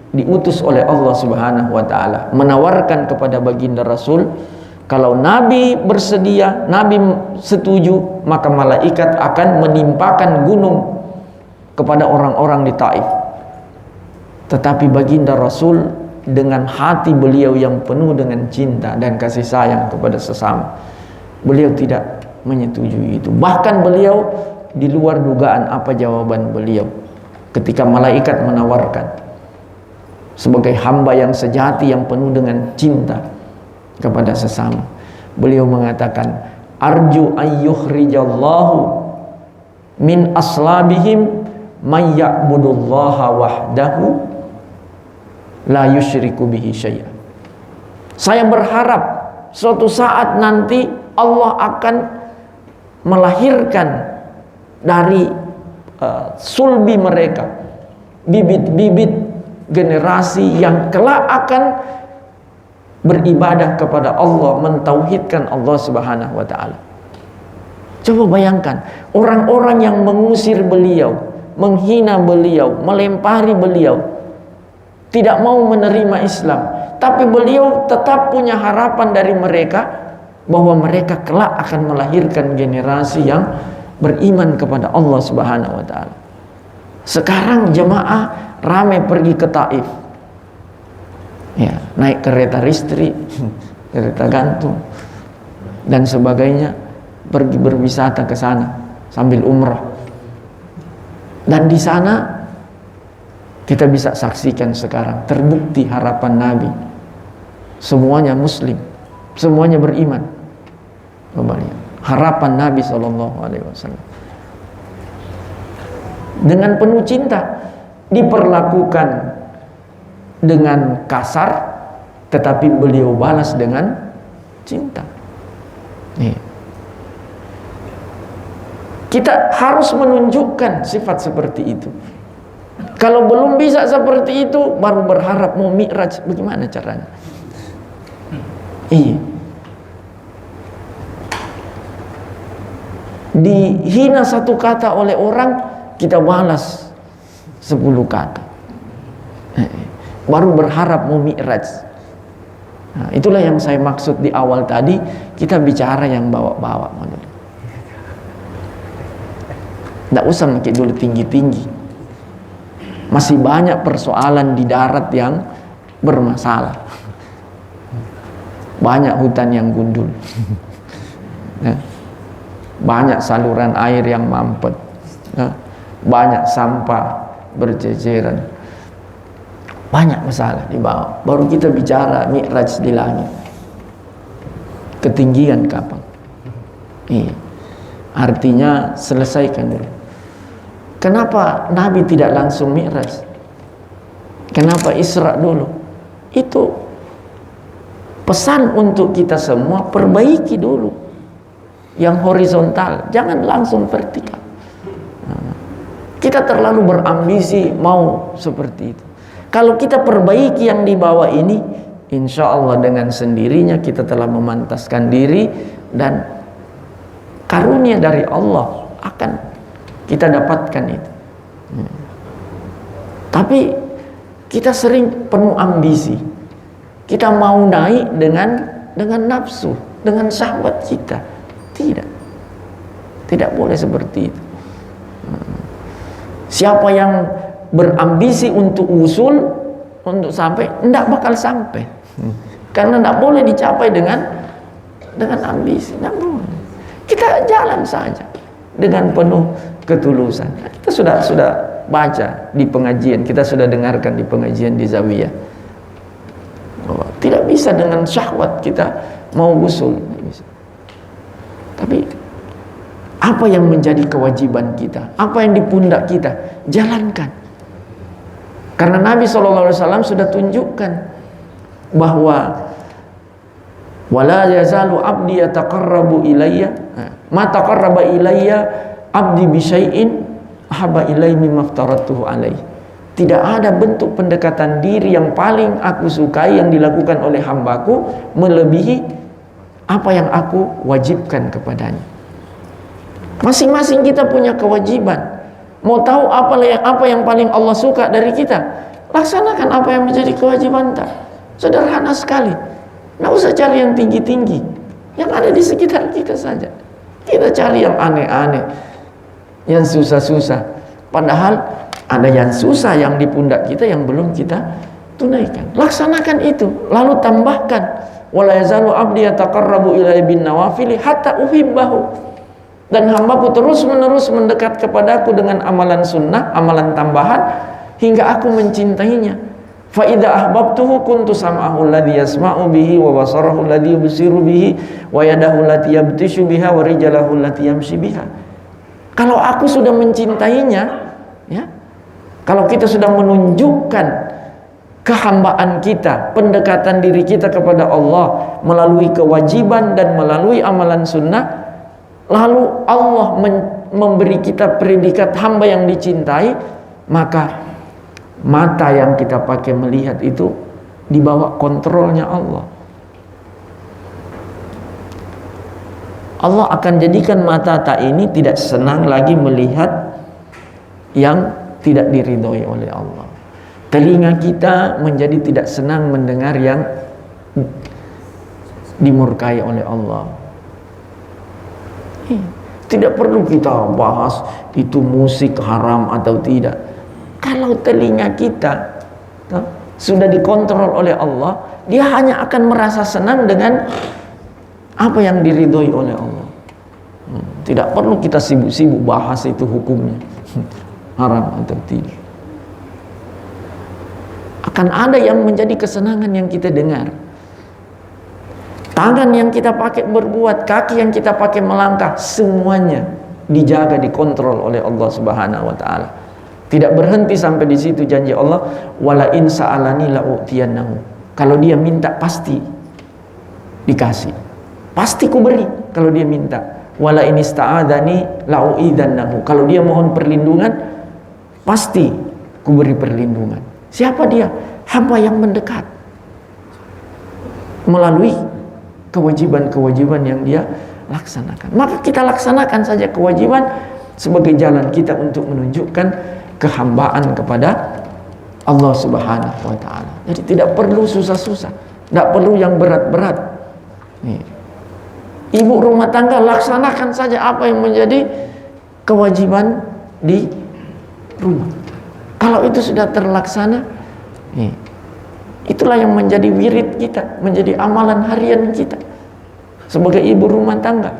[SPEAKER 2] diutus oleh Allah Subhanahu wa ta'ala menawarkan kepada baginda Rasul, kalau Nabi bersedia, Nabi setuju, maka malaikat akan menimpakan gunung kepada orang-orang di Taif. Tetapi baginda Rasul dengan hati beliau yang penuh dengan cinta dan kasih sayang kepada sesama, beliau tidak menyetujui itu. Bahkan beliau di luar dugaan apa jawaban beliau ketika malaikat menawarkan. sebagai hamba yang sejati yang penuh dengan cinta kepada sesama. Beliau mengatakan, arju ayyukhrijallahu min aslabihim may ya'budullaha wahdahu la yusyriku bihi syai'an. Saya berharap suatu saat nanti Allah akan melahirkan dari sulbi mereka bibit-bibit generasi yang kelak akan beribadah kepada Allah, mentauhidkan Allah Subhanahu wa taala. Coba bayangkan, orang-orang yang mengusir beliau, menghina beliau, melempari beliau, tidak mau menerima Islam, tapi beliau tetap punya harapan dari mereka bahwa mereka kelak akan melahirkan generasi yang beriman kepada Allah Subhanahu wa taala. Sekarang jemaah ramai pergi ke Taif. Ya, naik kereta listrik, kereta gantung dan sebagainya, pergi berwisata ke sana sambil umrah. Dan di sana kita bisa saksikan sekarang terbukti harapan Nabi. Semuanya muslim, semuanya beriman. Harapan Nabi SAW dengan penuh cinta diperlakukan dengan kasar, tetapi beliau balas dengan cinta. Kita harus menunjukkan sifat seperti itu. Kalau belum bisa seperti itu, baru berharap mau mi'raj, bagaimana caranya? Iya. Dihina satu kata oleh orang, kita balas 10 kata. Baru berharap mau mi'raj. Nah, itulah yang saya maksud di awal tadi, kita bicara yang bawa-bawa. Tidak usah makin dulu tinggi-tinggi. Masih banyak persoalan di darat yang bermasalah. Banyak hutan yang gundul. Banyak saluran air yang mampet. Banyak sampah berceceran. Banyak masalah di bawah. Baru kita bicara mi'raj di langit. Ketinggian kapan? Artinya selesaikan dulu. Kenapa Nabi tidak langsung mi'raj? Kenapa Isra dulu? Itu pesan untuk kita semua, perbaiki dulu yang horizontal, jangan langsung vertikal. Kita terlalu berambisi mau seperti itu. Kalau kita perbaiki yang di bawah ini, insya Allah dengan sendirinya kita telah memantaskan diri dan karunia dari Allah akan kita dapatkan itu. Tapi kita sering penuh ambisi. Kita mau naik dengan nafsu, dengan syahwat kita. Tidak boleh seperti itu. Siapa yang berambisi untuk usul, untuk sampai, tidak bakal sampai. Karena tidak boleh dicapai dengan ambisi. Tidak boleh. Kita jalan saja dengan penuh ketulusan. Kita sudah baca di pengajian, kita sudah dengarkan di pengajian di Zawiyah. Tidak bisa dengan syahwat kita mau usul. Tapi apa yang menjadi kewajiban kita, apa yang di pundak kita, jalankan. Karena Nabi SAW sudah tunjukkan bahwa wala yazalu abdi yataqarrabu ilayya ma taqarraba ilayya abdi bi syai'in ahabba ilayya mimma aftaratuhu alaihi. Tidak ada bentuk pendekatan diri yang paling aku sukai yang dilakukan oleh hambaku melebihi apa yang aku wajibkan kepadanya. Masing-masing kita punya kewajiban. Mau tahu apa yang paling Allah suka dari kita? Laksanakan apa yang menjadi kewajiban kita. Sederhana sekali. Nggak usah cari yang tinggi-tinggi. Yang ada di sekitar kita saja. Kita cari yang aneh-aneh, yang susah-susah. Padahal ada yang susah yang di pundak kita yang belum kita tunaikan. Laksanakan itu. Lalu tambahkan. Wala yazalu abdi yataqarrabu ilayya bin nawafili hatta uhibbahu. Dan hambaku terus-menerus mendekat kepadaku dengan amalan sunnah, amalan tambahan, hingga aku mencintainya. Fa idza ahbabtuhu kuntu sam'ahu alladhi yasma'u bihi wa basarahu alladhi yubsiru bihi wa yadahu allati yabtishu biha wa rijalahu allati yamshi biha. Kalau aku sudah mencintainya, ya, kalau kita sudah menunjukkan kehambaan kita, pendekatan diri kita kepada Allah melalui kewajiban dan melalui amalan sunnah, lalu Allah memberi kita predikat hamba yang dicintai, maka mata yang kita pakai melihat itu di bawah kontrolnya Allah. Allah akan jadikan mata ini tidak senang lagi melihat yang tidak diridhoi oleh Allah. Telinga kita menjadi tidak senang mendengar yang dimurkai oleh Allah. Tidak perlu kita bahas itu musik haram atau tidak. Kalau telinga kita sudah dikontrol oleh Allah, dia hanya akan merasa senang dengan apa yang diridhoi oleh Allah. Tidak perlu kita sibuk-sibuk bahas itu hukumnya haram atau tidak. Akan ada yang menjadi kesenangan yang kita dengar. Tangan yang kita pakai berbuat, kaki yang kita pakai melangkah, semuanya dijaga, dikontrol oleh Allah Subhanahu wa taala. Tidak berhenti sampai di situ janji Allah, wala in sa'alani la'utiyannahu. Kalau dia minta pasti dikasih. Pasti ku beri kalau dia minta. Wala in ista'adzani la'uidzannahu. Kalau dia mohon perlindungan, pasti ku beri perlindungan. Siapa dia? Hamba yang mendekat. Melalui kewajiban-kewajiban yang dia laksanakan. Maka kita laksanakan saja kewajiban sebagai jalan kita untuk menunjukkan kehambaan kepada Allah Subhanahu wa taala. Jadi tidak perlu susah-susah, tidak perlu yang berat-berat. Ibu rumah tangga laksanakan saja apa yang menjadi kewajiban di rumah. Kalau itu sudah terlaksana, itulah yang menjadi wirid kita, menjadi amalan harian kita sebagai ibu rumah tangga.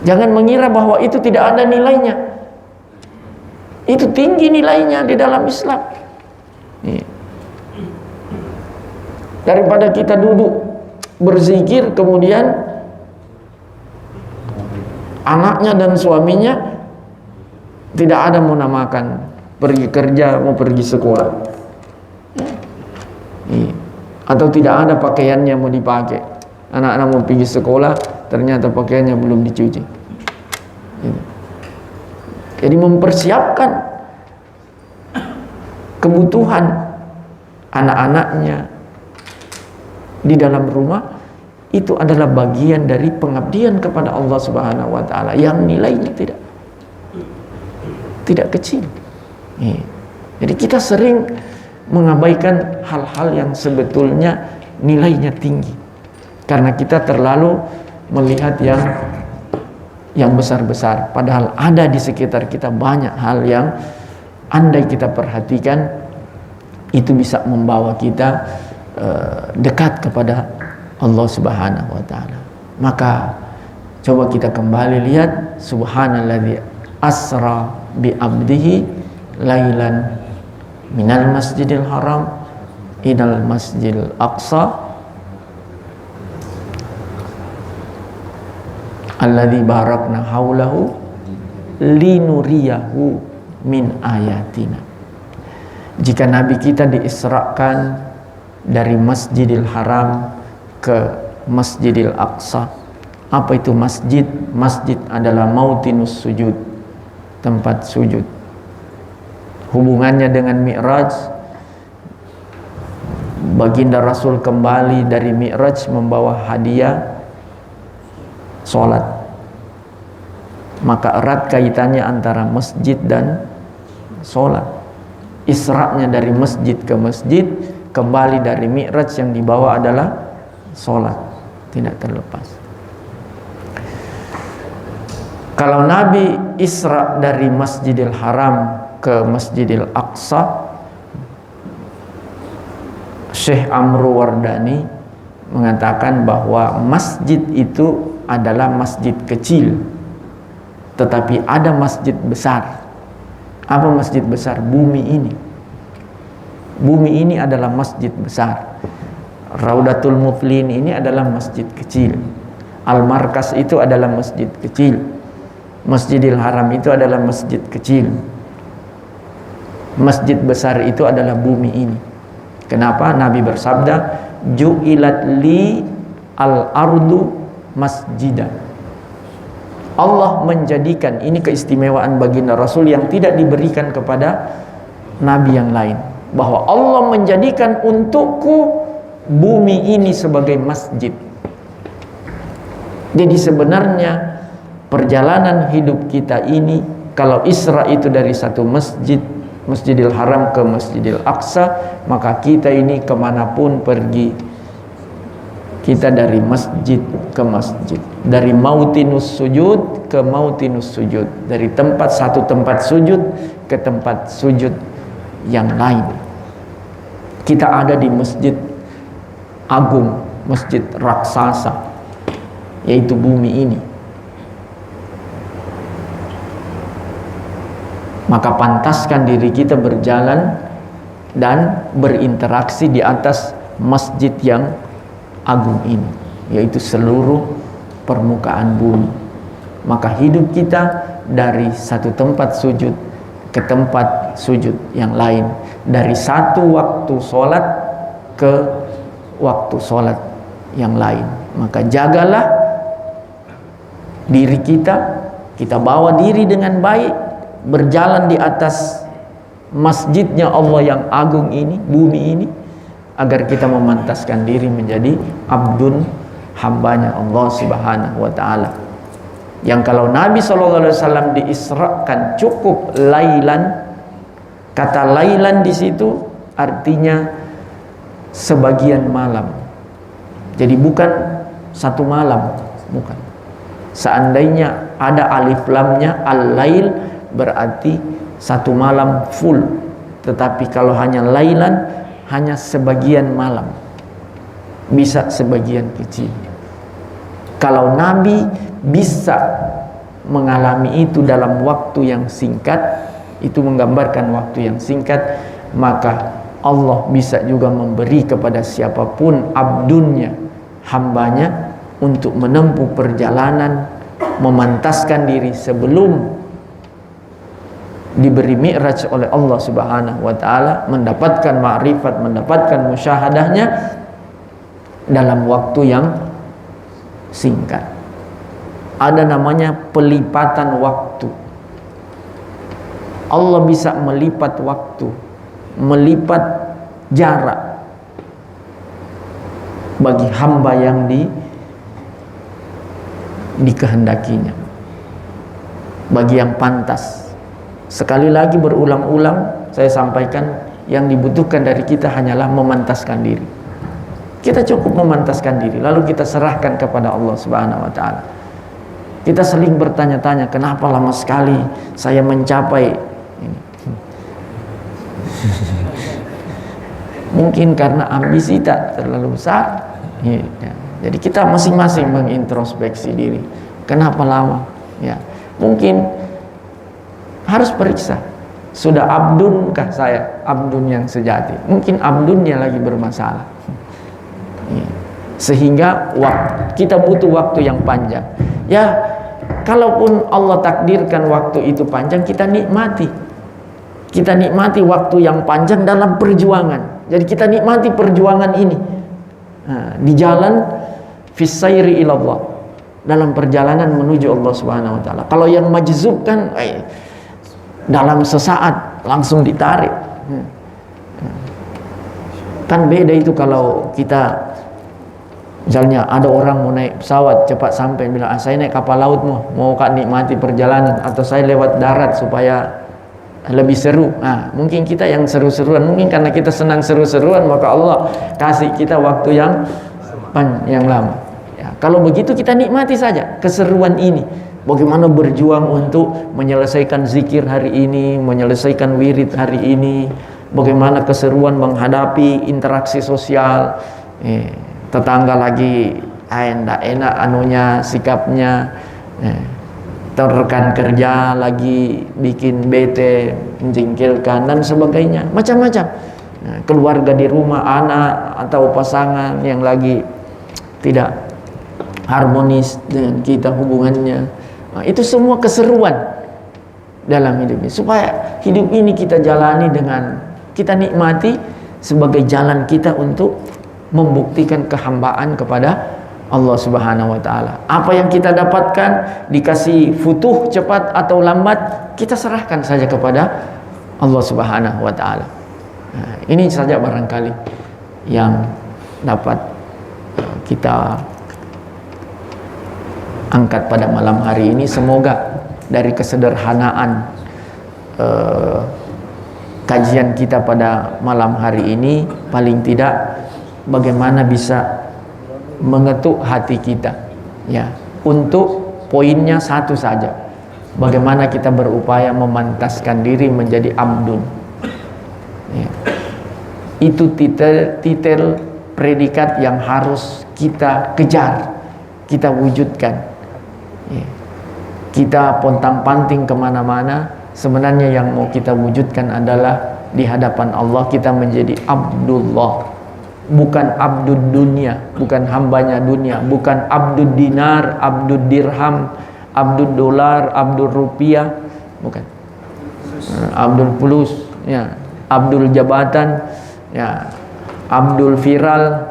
[SPEAKER 2] Jangan mengira bahwa itu tidak ada nilainya. Itu tinggi nilainya di dalam Islam. Daripada kita duduk berzikir kemudian anaknya dan suaminya tidak ada mau makan, pergi kerja, mau pergi sekolah, atau tidak ada pakaiannya mau dipakai. Anak-anak mau pergi sekolah, ternyata pakaiannya belum dicuci. Jadi mempersiapkan kebutuhan anak-anaknya di dalam rumah itu adalah bagian dari pengabdian kepada Allah Subhanahu wa taala yang nilainya tidak kecil. Jadi kita sering mengabaikan hal-hal yang sebetulnya nilainya tinggi karena kita terlalu melihat yang besar-besar, padahal ada di sekitar kita banyak hal yang andai kita perhatikan itu bisa membawa kita dekat kepada Allah Subhanahu wa taala. Maka coba kita kembali lihat, subhanalladzi asra bi abdihi lailan minal masjidil haram ilal masjidil aqsa alladzi barakna haulahu linuriyahu min ayatina. Jika Nabi kita diisrakan dari Masjidil Haram ke Masjidil Aqsa. Apa itu masjid? Masjid adalah mautinus sujud, tempat sujud. Hubungannya dengan Mi'raj, baginda Rasul kembali dari Mi'raj membawa hadiah sholat. Maka erat kaitannya antara masjid dan sholat. Isra'nya dari masjid ke masjid, kembali dari Mi'raj yang dibawa adalah sholat, tidak terlepas. Kalau Nabi Isra dari Masjidil Haram ke Masjidil Aqsa, Syekh Amru Wardani mengatakan bahwa masjid itu adalah masjid kecil, tetapi ada masjid besar. Apa masjid besar? Bumi ini. Bumi ini adalah masjid besar. Raudatul Muflin ini adalah masjid kecil. Al-Markas itu adalah masjid kecil. Masjidil Haram itu adalah masjid kecil. Masjid besar itu adalah bumi ini. Kenapa? Nabi bersabda, ju'ilat li al-ardu masjidan. Allah menjadikan, ini keistimewaan baginda Rasul yang tidak diberikan kepada nabi yang lain, bahwa Allah menjadikan untukku bumi ini sebagai masjid. Jadi sebenarnya perjalanan hidup kita ini, kalau Isra itu dari satu masjid, Masjidil Haram ke Masjidil Aqsa, maka kita ini kemanapun pergi, kita dari masjid ke masjid, dari mautinus sujud ke mautinus sujud, dari satu tempat sujud ke tempat sujud yang lain. Kita ada di masjid agung, masjid raksasa, yaitu bumi ini. Maka pantaskan diri kita berjalan dan berinteraksi di atas masjid yang agung ini, yaitu seluruh permukaan bumi. Maka hidup kita dari satu tempat sujud ke tempat sujud yang lain, dari satu waktu sholat ke waktu sholat yang lain. Maka jagalah diri kita, kita bawa diri dengan baik, berjalan di atas masjidnya Allah yang agung ini, bumi ini, agar kita memantaskan diri menjadi abdun, hambanya Allah Subhanahu wa ta'ala. Yang kalau Nabi SAW diisrakan cukup lailan, kata lailan di situ artinya sebagian malam. Jadi bukan satu malam, bukan. Seandainya ada alif lamnya al-lail, berarti satu malam full. Tetapi kalau hanya lailan, hanya sebagian malam, bisa sebagian kecil. Kalau Nabi bisa mengalami itu dalam waktu yang singkat, itu menggambarkan waktu yang singkat, maka Allah bisa juga memberi kepada siapapun abdunnya, hambanya, untuk menempuh perjalanan, memantaskan diri sebelum diberi mi'raj oleh Allah Subhanahu wa ta'ala, mendapatkan ma'rifat, mendapatkan musyahadahnya dalam waktu yang singkat. Ada namanya pelipatan waktu. Allah bisa melipat waktu, melipat jarak bagi hamba yang dikehendakinya, bagi yang pantas. Sekali lagi berulang-ulang saya sampaikan, yang dibutuhkan dari kita hanyalah memantaskan diri. Kita cukup memantaskan diri, lalu kita serahkan kepada Allah Subhanahu wa ta'ala. Kita seling bertanya-tanya, kenapa lama sekali saya mencapai ini? Mungkin karena ambisi tak terlalu besar. Jadi kita masing-masing mengintrospeksi diri. Kenapa lama? Ya, mungkin harus periksa. Sudah abdunkah saya? Abdun yang sejati. Mungkin abdunnya lagi bermasalah. Sehingga kita butuh waktu yang panjang. Ya, kalaupun Allah takdirkan waktu itu panjang, kita nikmati. Kita nikmati waktu yang panjang dalam perjuangan. Jadi kita nikmati perjuangan ini. Nah, di jalan fisayri ilallah, dalam perjalanan menuju Allah Subhanahu wa ta'ala. Kalau yang majzub kan dalam sesaat langsung ditarik. Kan beda itu kalau kita, misalnya ada orang mau naik pesawat cepat sampai, bilang saya naik kapal laut mau kak nikmati perjalanan, atau saya lewat darat supaya lebih seru. Nah, mungkin kita yang seru-seruan, mungkin karena kita senang seru-seruan, maka Allah kasih kita waktu yang lama. Ya, kalau begitu kita nikmati saja keseruan ini. Bagaimana berjuang untuk menyelesaikan zikir hari ini, menyelesaikan wirid hari ini, bagaimana keseruan menghadapi interaksi sosial. Tetangga lagi enak anunya, sikapnya, rekan kerja lagi bikin bete, menjengkelkan dan sebagainya, macam-macam. Nah, keluarga di rumah, anak atau pasangan yang lagi tidak harmonis dengan kita hubungannya. Nah, itu semua keseruan dalam hidup ini. Supaya hidup ini kita jalani dengan, kita nikmati sebagai jalan kita untuk membuktikan kehambaan kepada Allah Subhanahu wa taala. Apa yang kita dapatkan, dikasih futuh cepat atau lambat, kita serahkan saja kepada Allah Subhanahu wa taala. Nah, ini saja barangkali yang dapat kita angkat pada malam hari ini. Semoga dari kesederhanaan kajian kita pada malam hari ini, paling tidak bagaimana bisa mengetuk hati kita, ya, untuk poinnya satu saja, bagaimana kita berupaya memantaskan diri menjadi abdun, ya. Itu titel predikat yang harus kita kejar, kita wujudkan, ya. Kita pontang-panting kemana-mana, sebenarnya yang mau kita wujudkan adalah di hadapan Allah kita menjadi Abdullah, bukan abdud dunia, bukan hambanya dunia, bukan abdud dinar, abdud dirham, abdud dolar, abdul rupiah, bukan. Abdul fulus, ya, abdul jabatan, ya, abdul viral.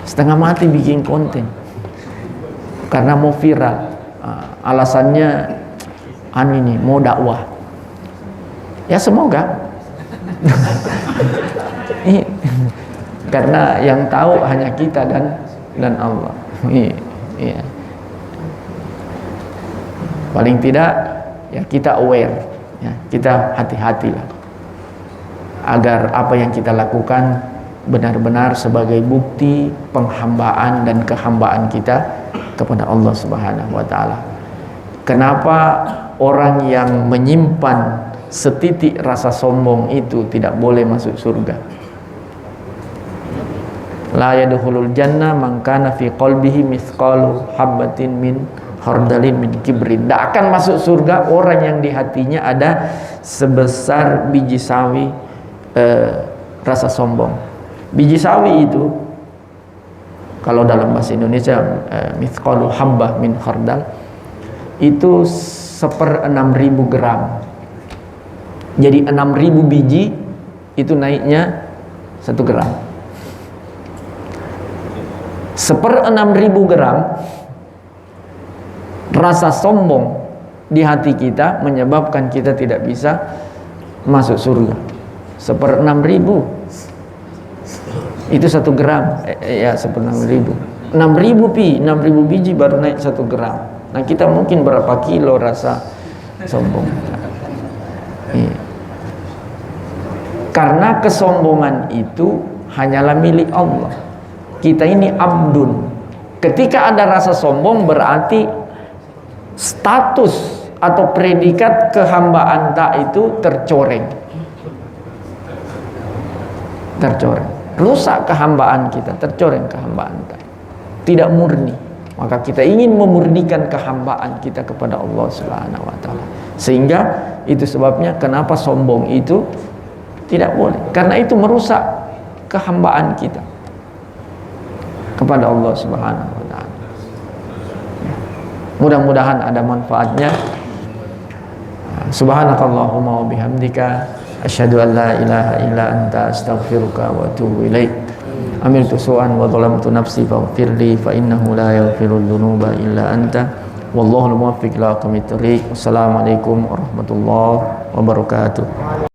[SPEAKER 2] Setengah mati bikin konten karena mau viral. Alasannya ini mau dakwah. Ya semoga. Karena yang tahu hanya kita dan Allah. Iya. Paling tidak ya kita aware, ya, kita hati-hatilah agar apa yang kita lakukan benar-benar sebagai bukti penghambaan dan kehambaan kita kepada Allah Subhanahu wa taala. Kenapa orang yang menyimpan setitik rasa sombong itu tidak boleh masuk surga? La yadkhulul jannah man kana fi qalbihi mithqalu habatin min khardalin min kibrin. Tidak akan masuk surga orang yang di hatinya ada sebesar biji sawi rasa sombong. Biji sawi itu kalau dalam bahasa Indonesia mithqalu habbah min khardal itu 1/6.000 gram. Jadi 6.000 biji itu naiknya 1 gram. 1/6.000 gram rasa sombong di hati kita menyebabkan kita tidak bisa masuk surga. 1/6.000 itu 1 gram, ya 1/6.000. 6.000 biji baru naik 1 gram. Nah kita mungkin berapa kilo rasa sombong. Iya. Karena kesombongan itu hanyalah milik Allah. Kita ini abdun. Ketika ada rasa sombong berarti status atau predikat kehambaan tak itu tercoreng. Rusak kehambaan kita, tercoreng kehambaan tak. Tidak murni. Maka kita ingin memurnikan kehambaan kita kepada Allah Subhanahu wa taala. Sehingga itu sebabnya kenapa sombong itu tidak boleh. Karena itu merusak kehambaan kita kepada Allah Subhanahu wa taala. Mudah-mudahan ada manfaatnya. Subhanakallahumma wa bihamdika asyhadu an la ilaha illa anta astaghfiruka wa atubu ilaik. Amiltu su'an wa zalamtu nafsi faghfirli fa innahu la yaghfirudz dzunuba illa anta. Wallahul muwaffiq ila aqwamit thoriq. Wassalamualaikum warahmatullahi wabarakatuh.